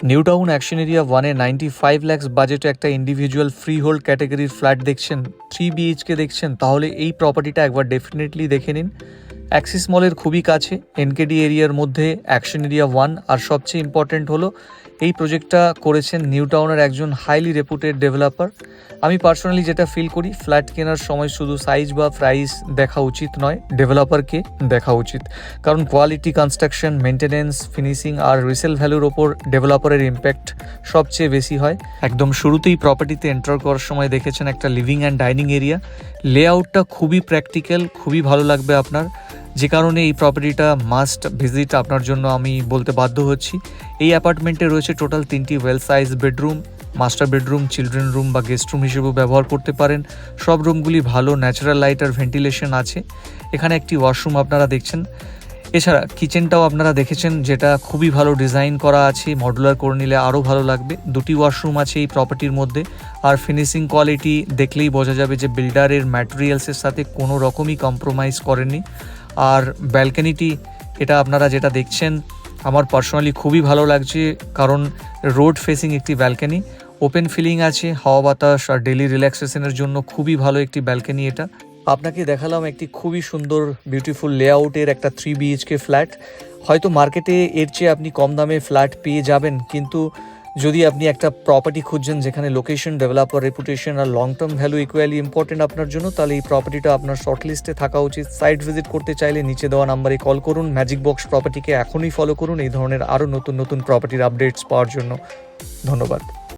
New Town action area 1-এ 95 lakhs বাজেটে একটা ইন্ডিভিজুয়াল ফ্রি হোল্ড ক্যাটাগরির ফ্ল্যাট দেখছেন, 3 BHK দেখছেন, তাহলে এই প্রপার্টিটা একবার ডেফিনেটলি দেখে নিন। অ্যাক্সিস মলের খুবই কাছে, এনকেডি এরিয়ার মধ্যে অ্যাকশন এরিয়া 1। আর সবচেয়ে ইম্পর্ট্যান্ট হলো এই প্রজেক্টটা করেছেন নিউ টাউনের একজন হাইলি রেপুটেড ডেভেলপার। আমি পার্সোনালি যেটা ফিল করি, ফ্ল্যাট কেনার সময় শুধু সাইজ বা প্রাইস দেখা উচিত নয়, ডেভেলপারকে দেখা উচিত। কারণ কোয়ালিটি, কনস্ট্রাকশন, মেনটেনেন্স, ফিনিশিং আর রিসেল ভ্যালুর ওপর ডেভেলপারের ইম্প্যাক্ট সবচেয়ে বেশি হয়। একদম শুরুতেই প্রপার্টিতে এন্টার করার সময় দেখেছেন একটা লিভিং অ্যান্ড ডাইনিং এরিয়া। লেআউটটা খুবই প্র্যাকটিক্যাল, খুবই ভালো লাগবে আপনার, যে কারণে এই প্রপার্টিটা মাস্ট ভিজিট আপনার জন্য আমি বলতে বাধ্য হচ্ছি। এই অ্যাপার্টমেন্টে রয়েছে টোটাল 3টি well size bedroom, master bedroom, children room বা গেস্ট রুম হিসেবেও ব্যবহার করতে পারেন। সব রুমগুলি ভালো ন্যাচারাল লাইট আর ভেন্টিলেশন আছে। এখানে একটি ওয়াশরুম আপনারা দেখছেন। এছাড়া কিচেনটাও আপনারা দেখেছেন, যেটা খুবই ভালো ডিজাইন করা আছে, মডুলার করে নিলে আরও ভালো লাগবে। 2টি ওয়াশরুম আছে এই প্রপার্টির মধ্যে। আর ফিনিশিং কোয়ালিটি দেখলেই বোঝা যাবে যে বিল্ডারের ম্যাটেরিয়ালসের সাথে কোনো রকমই কম্প্রোমাইজ করেননি। আর ব্যালকনিটি, এটা আপনারা যেটা দেখছেন, আমার পার্সোনালি খুবই ভালো লাগছে, কারণ রোড ফেসিং একটি ব্যালকনি, ওপেন ফিলিং আছে, হাওয়া বাতাস আর ডেলি রিল্যাক্সেশনের জন্য খুবই ভালো একটি ব্যালকনি এটা। আপনাকে দেখালাম একটি খুবই সুন্দর বিউটিফুল লেআউটের একটা 3 BHK ফ্ল্যাট। হয়তো মার্কেটে এর চেয়ে আপনি কম দামে ফ্ল্যাট পেয়ে যাবেন, কিন্তু যদি আপনি একটা প্রপার্টি খুঁজছেন যেখানে লোকেশন, ডেভেলপার রেপুটেশন আর long term value equally important আপনার জন্য, তাহলে এই প্রপার্টিটা আপনার শর্ট লিস্টে থাকা উচিত। সাইট ভিজিট করতে চাইলে নিচে দেওয়া নাম্বারে কল করুন। ম্যাজিক বক্স প্রপার্টিকে এখনই ফলো করুন এই ধরনের আরও নতুন নতুন প্রপার্টির আপডেটস পাওয়ার জন্য। ধন্যবাদ।